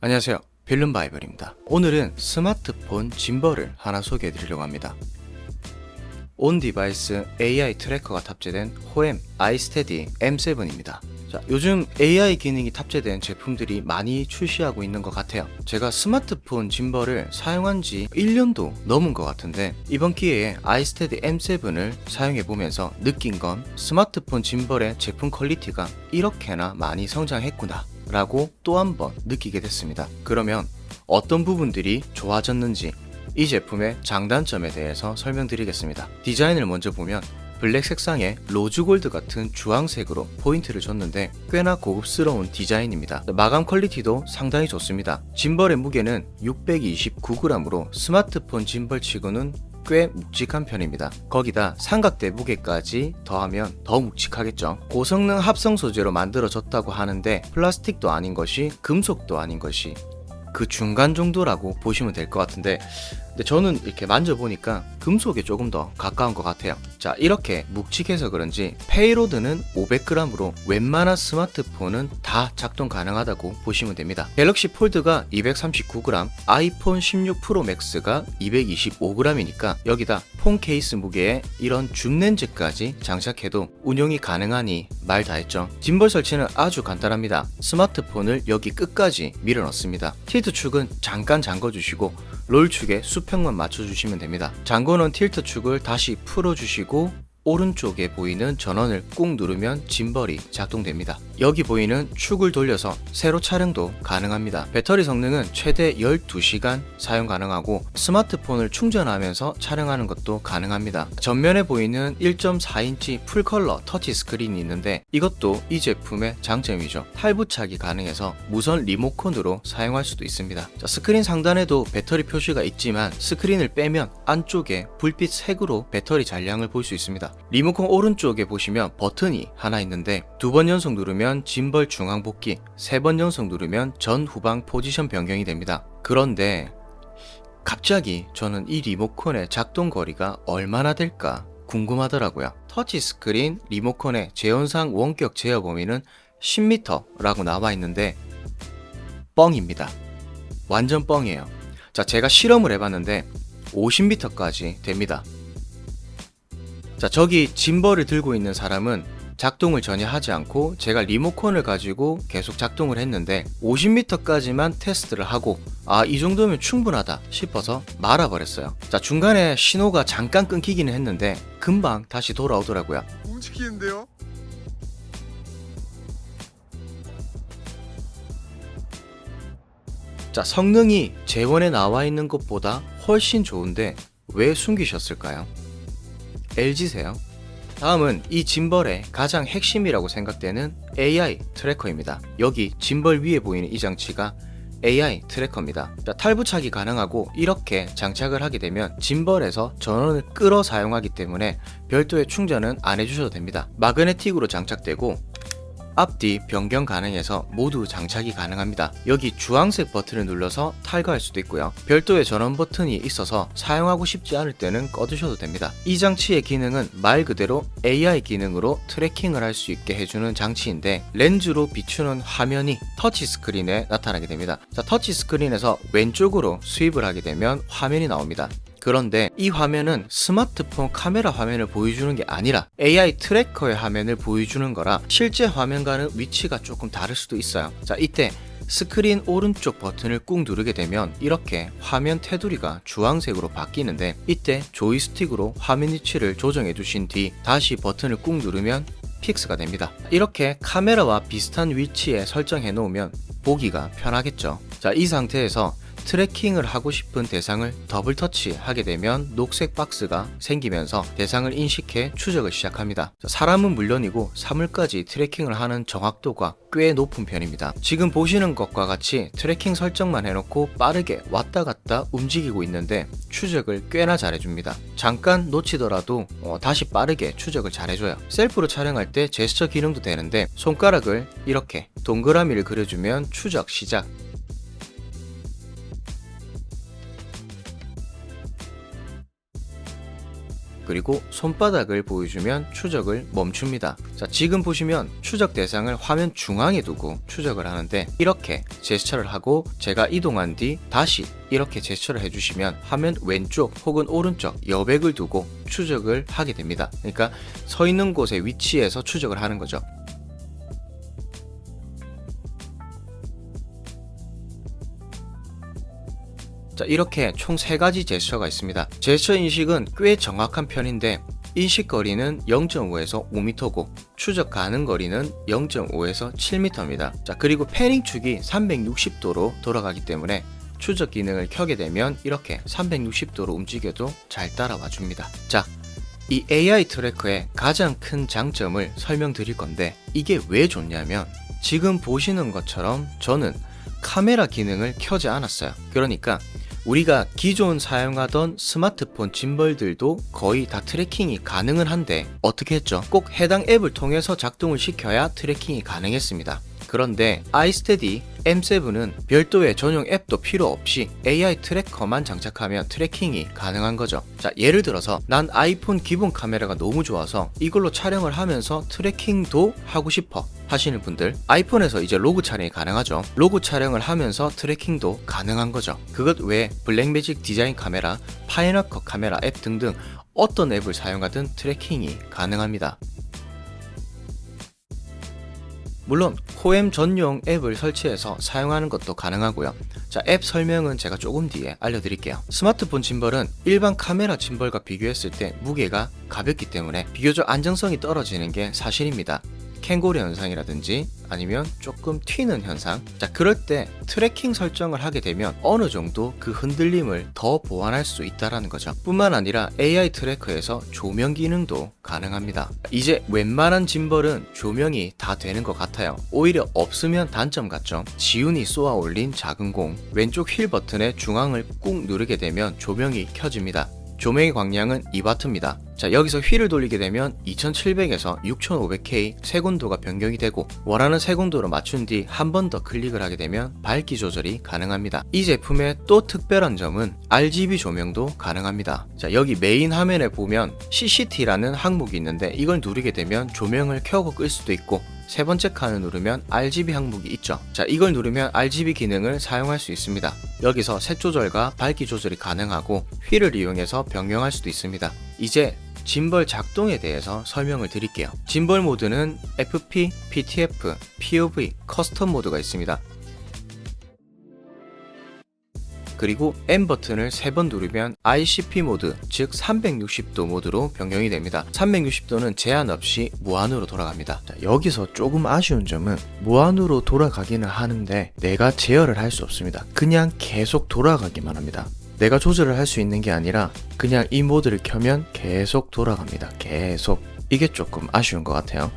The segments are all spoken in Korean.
안녕하세요, 빌름바이블입니다. 오늘은 스마트폰 짐벌을 하나 소개해 드리려고 합니다. 온 디바이스 AI 트래커가 탑재된 호엠 아이스테디 M7입니다. 요즘 AI 기능이 탑재된 제품들이 많이 출시하고 있는 것 같아요. 제가 스마트폰 짐벌을 사용한 지 1년도 넘은 것 같은데, 이번 기회에 아이스테디 M7을 사용해 보면서 느낀 건 스마트폰 짐벌의 제품 퀄리티가 이렇게나 많이 성장했구나 라고 또 한 번 느끼게 됐습니다. 그러면 어떤 부분들이 좋아졌는지 이 제품의 장단점에 대해서 설명드리겠습니다. 디자인을 먼저 보면 블랙 색상의 로즈골드 같은 주황색으로 포인트를 줬는데 꽤나 고급스러운 디자인입니다. 마감 퀄리티도 상당히 좋습니다. 짐벌의 무게는 629g으로 스마트폰 짐벌치고는 꽤 묵직한 편입니다. 거기다 삼각대 무게까지 더하면 더 묵직하겠죠. 고성능 합성 소재로 만들어졌다고 하는데 플라스틱도 아닌 것이 금속도 아닌 것이 그 중간 정도라고 보시면 될 것 같은데, 근데 저는 이렇게 만져보니까 금속에 조금 더 가까운 것 같아요. 자, 이렇게 묵직해서 그런지 페이로드는 500g으로 웬만한 스마트폰은 다 작동 가능하다고 보시면 됩니다. 갤럭시 폴드가 239g, 아이폰 16 프로 맥스가 225g이니까 여기다 폰 케이스 무게에 이런 줌 렌즈까지 장착해도 운용이 가능하니 말 다 했죠. 짐벌 설치는 아주 간단합니다. 스마트폰을 여기 끝까지 밀어 넣습니다. 틸트 축은 잠깐 잠궈주시고 롤 축에 수평만 맞춰주시면 됩니다. 잠궈놓은 틸트 축을 다시 풀어주시고 오른쪽에 보이는 전원을 꾹 누르면 짐벌이 작동됩니다. 여기 보이는 축을 돌려서 세로 촬영도 가능합니다. 배터리 성능은 최대 12시간 사용 가능하고 스마트폰을 충전하면서 촬영하는 것도 가능합니다. 전면에 보이는 1.4인치 풀컬러 터치 스크린이 있는데 이것도 이 제품의 장점이죠. 탈부착이 가능해서 무선 리모컨으로 사용할 수도 있습니다. 스크린 상단에도 배터리 표시가 있지만 스크린을 빼면 안쪽에 불빛 색으로 배터리 잔량을 볼 수 있습니다. 리모컨 오른쪽에 보시면 버튼이 하나 있는데 2번 연속 누르면 짐벌 중앙 복귀, 3번 연속 누르면 전 후방 포지션 변경이 됩니다. 그런데 갑자기 저는 이 리모컨의 작동 거리가 얼마나 될까 궁금하더라고요. 터치 스크린 리모컨의 제원상 원격 제어 범위는 10m라고 나와 있는데 뻥입니다. 완전 뻥이에요. 자, 제가 실험을 해봤는데 50m까지 됩니다. 자, 저기 짐벌을 들고 있는 사람은 작동을 전혀 하지 않고 제가 리모컨을 가지고 계속 작동을 했는데 50m까지만 테스트를 하고 이 정도면 충분하다 싶어서 말아버렸어요. 자, 중간에 신호가 잠깐 끊기기는 했는데 금방 다시 돌아오더라고요. 움직이는데요? 자, 성능이 재원에 나와 있는 것보다 훨씬 좋은데 왜 숨기셨을까요? LG세요. 다음은 이 짐벌의 가장 핵심이라고 생각되는 AI 트래커입니다. 여기 짐벌 위에 보이는 이 장치가 AI 트래커입니다. 자, 탈부착이 가능하고 이렇게 장착을 하게 되면 짐벌에서 전원을 끌어 사용하기 때문에 별도의 충전은 안 해주셔도 됩니다. 마그네틱으로 장착되고 앞뒤 변경 가능해서 모두 장착이 가능합니다. 여기 주황색 버튼을 눌러서 탈거할 수도 있고요. 별도의 전원 버튼이 있어서 사용하고 싶지 않을 때는 꺼두셔도 됩니다. 이 장치의 기능은 말 그대로 AI 기능으로 트래킹을 할 수 있게 해주는 장치인데 렌즈로 비추는 화면이 터치 스크린에 나타나게 됩니다. 자, 터치 스크린에서 왼쪽으로 스윕을 하게 되면 화면이 나옵니다. 그런데 이 화면은 스마트폰 카메라 화면을 보여주는 게 아니라 AI 트래커의 화면을 보여주는 거라 실제 화면과는 위치가 조금 다를 수도 있어요. 자, 이때 스크린 오른쪽 버튼을 꾹 누르게 되면 이렇게 화면 테두리가 주황색으로 바뀌는데 이때 조이스틱으로 화면 위치를 조정해 두신 뒤 다시 버튼을 꾹 누르면 픽스가 됩니다. 이렇게 카메라와 비슷한 위치에 설정해 놓으면 보기가 편하겠죠. 자, 이 상태에서 트래킹을 하고 싶은 대상을 더블 터치하게 되면 녹색 박스가 생기면서 대상을 인식해 추적을 시작합니다. 사람은 물론이고 사물까지 트래킹을 하는 정확도가 꽤 높은 편입니다. 지금 보시는 것과 같이 트래킹 설정만 해놓고 빠르게 왔다 갔다 움직이고 있는데 추적을 꽤나 잘해줍니다. 잠깐 놓치더라도 다시 빠르게 추적을 잘해줘요. 셀프로 촬영할 때 제스처 기능도 되는데 손가락을 이렇게 동그라미를 그려주면 추적 시작, 그리고 손바닥을 보여주면 추적을 멈춥니다. 자, 지금 보시면 추적 대상을 화면 중앙에 두고 추적을 하는데 이렇게 제스처를 하고 제가 이동한 뒤 다시 이렇게 제스처를 해주시면 화면 왼쪽 혹은 오른쪽 여백을 두고 추적을 하게 됩니다. 그러니까 서 있는 곳의 위치에서 추적을 하는 거죠. 자, 이렇게 총 3가지 제스처가 있습니다. 제스처 인식은 꽤 정확한 편인데 인식 거리는 0.5에서 5m고 추적 가능 거리는 0.5에서 7m입니다. 자, 그리고 패닝 축이 360도로 돌아가기 때문에 추적 기능을 켜게 되면 이렇게 360도로 움직여도 잘 따라와 줍니다. 자, 이 AI 트래커의 가장 큰 장점을 설명드릴 건데 이게 왜 좋냐면 지금 보시는 것처럼 저는 카메라 기능을 켜지 않았어요. 그러니까 우리가 기존 사용하던 스마트폰 짐벌들도 거의 다 트래킹이 가능은 한데 어떻게 했죠? 꼭 해당 앱을 통해서 작동을 시켜야 트래킹이 가능했습니다. 그런데 아이스테디 M7은 별도의 전용 앱도 필요 없이 AI 트래커만 장착하면 트래킹이 가능한 거죠. 자, 예를 들어서 난 아이폰 기본 카메라가 너무 좋아서 이걸로 촬영을 하면서 트래킹도 하고 싶어 하시는 분들, 아이폰에서 이제 로그 촬영이 가능하죠. 로그 촬영을 하면서 트래킹도 가능한 거죠. 그것 외에 블랙매직 디자인 카메라, 파이너컷 카메라 앱 등등 어떤 앱을 사용하든 트래킹이 가능합니다. 물론 호엠 전용 앱을 설치해서 사용하는 것도 가능하고요. 자, 앱 설명은 제가 조금 뒤에 알려드릴게요. 스마트폰 짐벌은 일반 카메라 짐벌과 비교했을 때 무게가 가볍기 때문에 비교적 안정성이 떨어지는 게 사실입니다. 캥거루 현상이라든지 아니면 조금 튀는 현상. 자, 그럴 때 트래킹 설정을 하게 되면 어느 정도 그 흔들림을 더 보완할 수 있다라는 거죠. 뿐만 아니라 AI 트래커에서 조명 기능도 가능합니다. 이제 웬만한 짐벌은 조명이 다 되는 것 같아요. 오히려 없으면 단점 같죠. 지훈이 쏘아 올린 작은 공, 왼쪽 휠 버튼의 중앙을 꾹 누르게 되면 조명이 켜집니다. 조명의 광량은 2W입니다. 자, 여기서 휠을 돌리게 되면 2700에서 6500K 색온도가 변경이 되고 원하는 색온도로 맞춘 뒤 한 번 더 클릭을 하게 되면 밝기 조절이 가능합니다. 이 제품의 또 특별한 점은 RGB 조명도 가능합니다. 자, 여기 메인 화면에 보면 CCT라는 항목이 있는데 이걸 누르게 되면 조명을 켜고 끌 수도 있고 세 번째 칸을 누르면 RGB 항목이 있죠. 자, 이걸 누르면 RGB 기능을 사용할 수 있습니다. 여기서 색 조절과 밝기 조절이 가능하고 휠을 이용해서 변경할 수도 있습니다. 이제 짐벌 작동에 대해서 설명을 드릴게요. 짐벌 모드는 FP, PTF, POV, 커스텀 모드가 있습니다. 그리고 M 버튼을 3번 누르면 ICP 모드, 즉 360도 모드로 변경이 됩니다. 360도는 제한 없이 무한으로 돌아갑니다. 자, 여기서 조금 아쉬운 점은 무한으로 돌아가기는 하는데 내가 제어를 할 수 없습니다. 그냥 계속 돌아가기만 합니다. 내가 조절을 할 수 있는 게 아니라 그냥 이 모드를 켜면 계속 돌아갑니다. 계속. 이게 조금 아쉬운 것 같아요.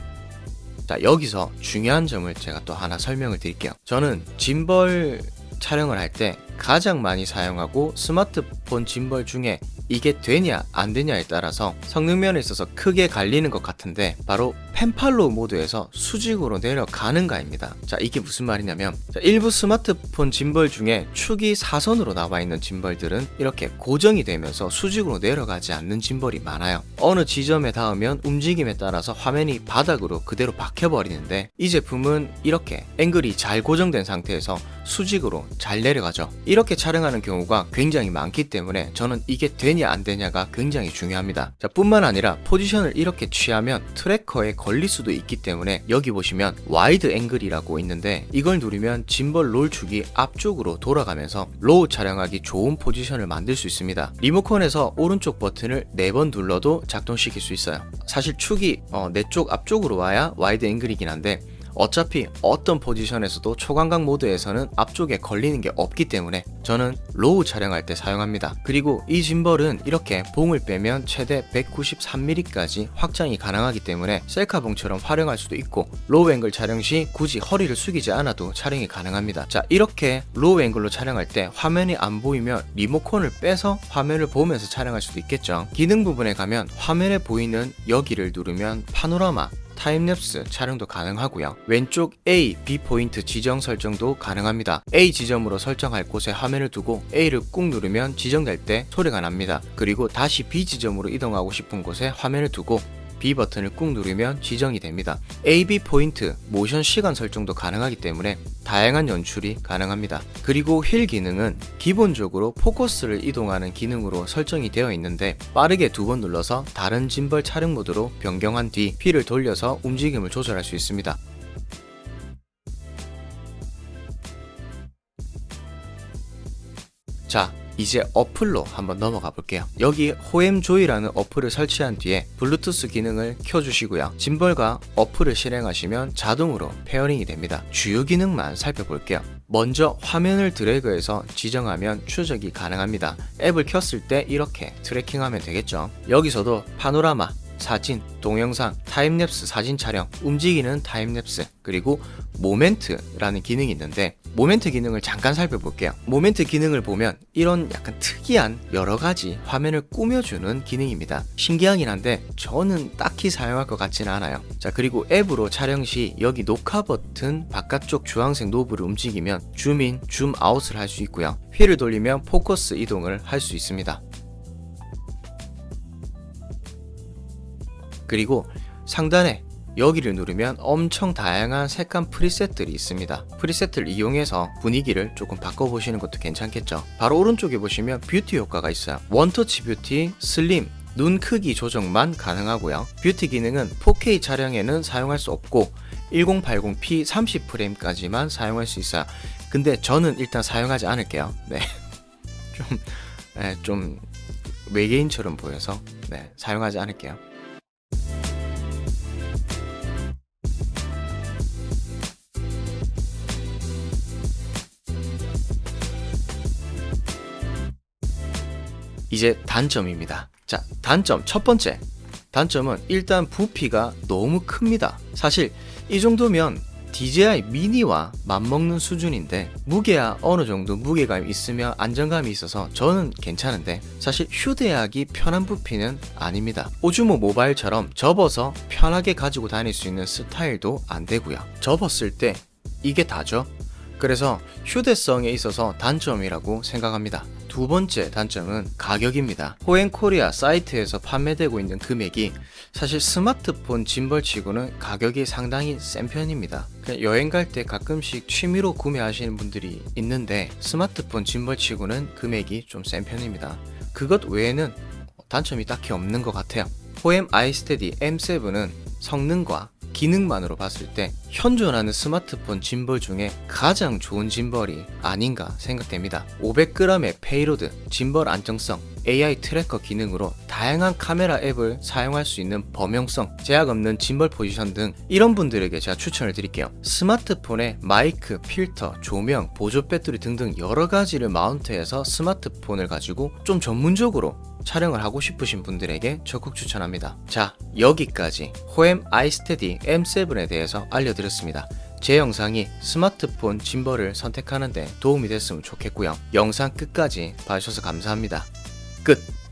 자, 여기서 중요한 점을 제가 또 하나 설명을 드릴게요. 저는 짐벌 촬영을 할 때 가장 많이 사용하고 스마트폰 짐벌 중에 이게 되냐 안 되냐에 따라서 성능면에 있어서 크게 갈리는 것 같은데 바로 펜팔로우 모드에서 수직으로 내려가는가입니다. 자, 이게 무슨 말이냐면 일부 스마트폰 짐벌 중에 축이 사선으로 나와 있는 짐벌들은 이렇게 고정이 되면서 수직으로 내려가지 않는 짐벌이 많아요. 어느 지점에 닿으면 움직임에 따라서 화면이 바닥으로 그대로 박혀버리는데 이 제품은 이렇게 앵글이 잘 고정된 상태에서 수직으로 잘 내려가죠. 이렇게 촬영하는 경우가 굉장히 많기 때문에 저는 이게 되냐 안 되냐가 굉장히 중요합니다. 자, 뿐만 아니라 포지션을 이렇게 취하면 트래커에 걸릴 수도 있기 때문에 여기 보시면 와이드 앵글이라고 있는데 이걸 누르면 짐벌 롤축이 앞쪽으로 돌아가면서 로우 촬영하기 좋은 포지션을 만들 수 있습니다. 리모컨에서 오른쪽 버튼을 4번 눌러도 작동시킬 수 있어요. 사실 축이 내 쪽 앞쪽으로 와야 와이드 앵글이긴 한데 어차피 어떤 포지션에서도 초광각 모드에서는 앞쪽에 걸리는 게 없기 때문에 저는 로우 촬영할 때 사용합니다. 그리고 이 짐벌은 이렇게 봉을 빼면 최대 193mm까지 확장이 가능하기 때문에 셀카봉처럼 활용할 수도 있고 로우 앵글 촬영 시 굳이 허리를 숙이지 않아도 촬영이 가능합니다. 자, 이렇게 로우 앵글로 촬영할 때 화면이 안 보이면 리모컨을 빼서 화면을 보면서 촬영할 수도 있겠죠. 기능 부분에 가면 화면에 보이는 여기를 누르면 파노라마 타임랩스 촬영도 가능하고요. 왼쪽 A, B 포인트 지정 설정도 가능합니다. A 지점으로 설정할 곳에 화면을 두고 A를 꾹 누르면 지정될 때 소리가 납니다. 그리고 다시 B 지점으로 이동하고 싶은 곳에 화면을 두고 B 버튼을 꾹 누르면 지정이 됩니다. A, B 포인트, 모션 시간 설정도 가능하기 때문에 다양한 연출이 가능합니다. 그리고 휠 기능은 기본적으로 포커스를 이동하는 기능으로 설정이 되어 있는데 빠르게 2번 눌러서 다른 짐벌 촬영 모드로 변경한 뒤 휠을 돌려서 움직임을 조절할 수 있습니다. 자, 이제 어플로 한번 넘어가 볼게요. 여기 호엠조이라는 어플을 설치한 뒤에 블루투스 기능을 켜주시고요. 짐벌과 어플을 실행하시면 자동으로 페어링이 됩니다. 주요 기능만 살펴볼게요. 먼저 화면을 드래그해서 지정하면 추적이 가능합니다. 앱을 켰을 때 이렇게 트래킹하면 되겠죠. 여기서도 파노라마, 사진, 동영상, 타임랩스 사진 촬영, 움직이는 타임랩스, 그리고 모멘트라는 기능이 있는데 모멘트 기능을 잠깐 살펴볼게요. 모멘트 기능을 보면 이런 약간 특이한 여러가지 화면을 꾸며주는 기능입니다. 신기하긴 한데 저는 딱히 사용할 것 같지는 않아요. 자, 그리고 앱으로 촬영 시 여기 녹화 버튼 바깥쪽 주황색 노브를 움직이면 줌인, 줌아웃을 할 수 있고요. 휠을 돌리면 포커스 이동을 할 수 있습니다. 그리고 상단에 여기를 누르면 엄청 다양한 색감 프리셋들이 있습니다. 프리셋을 이용해서 분위기를 조금 바꿔보시는 것도 괜찮겠죠. 바로 오른쪽에 보시면 뷰티 효과가 있어요. 원터치 뷰티, 슬림, 눈 크기 조정만 가능하고요. 뷰티 기능은 4K 촬영에는 사용할 수 없고 1080p 30프레임까지만 사용할 수 있어요. 근데 저는 일단 사용하지 않을게요. 네. 좀 외계인처럼 보여서 사용하지 않을게요. 이제 단점입니다. 자, 단점 첫 번째. 단점은 일단 부피가 너무 큽니다. 사실 이 정도면 DJI 미니와 맞먹는 수준인데 무게야 어느 정도 무게감이 있으면 안정감이 있어서 저는 괜찮은데 사실 휴대하기 편한 부피는 아닙니다. 오즈모 모바일처럼 접어서 편하게 가지고 다닐 수 있는 스타일도 안 되고요. 접었을 때 이게 다죠. 그래서 휴대성에 있어서 단점이라고 생각합니다. 두 번째 단점은 가격입니다. 호엔코리아 사이트에서 판매되고 있는 금액이 사실 스마트폰 짐벌치고는 가격이 상당히 센 편입니다. 여행 갈 때 가끔씩 취미로 구매하시는 분들이 있는데 스마트폰 짐벌치고는 금액이 좀 센 편입니다. 그것 외에는 단점이 딱히 없는 것 같아요. 호엠 아이스테디 M7은 성능과 기능만으로 봤을 때 현존하는 스마트폰 짐벌 중에 가장 좋은 짐벌이 아닌가 생각됩니다. 500g의 페이로드, 짐벌 안정성, AI 트래커 기능으로 다양한 카메라 앱을 사용할 수 있는 범용성, 제약 없는 짐벌 포지션 등 이런 분들에게 제가 추천을 드릴게요. 스마트폰에 마이크, 필터, 조명, 보조 배터리 등등 여러 가지를 마운트해서 스마트폰을 가지고 좀 전문적으로 촬영을 하고 싶으신 분들에게 적극 추천합니다. 자, 여기까지 호엠 아이스테디 M7에 대해서 알려드렸습니다. 제 영상이 스마트폰 짐벌을 선택하는 데 도움이 됐으면 좋겠고요. 영상 끝까지 봐주셔서 감사합니다. 끝!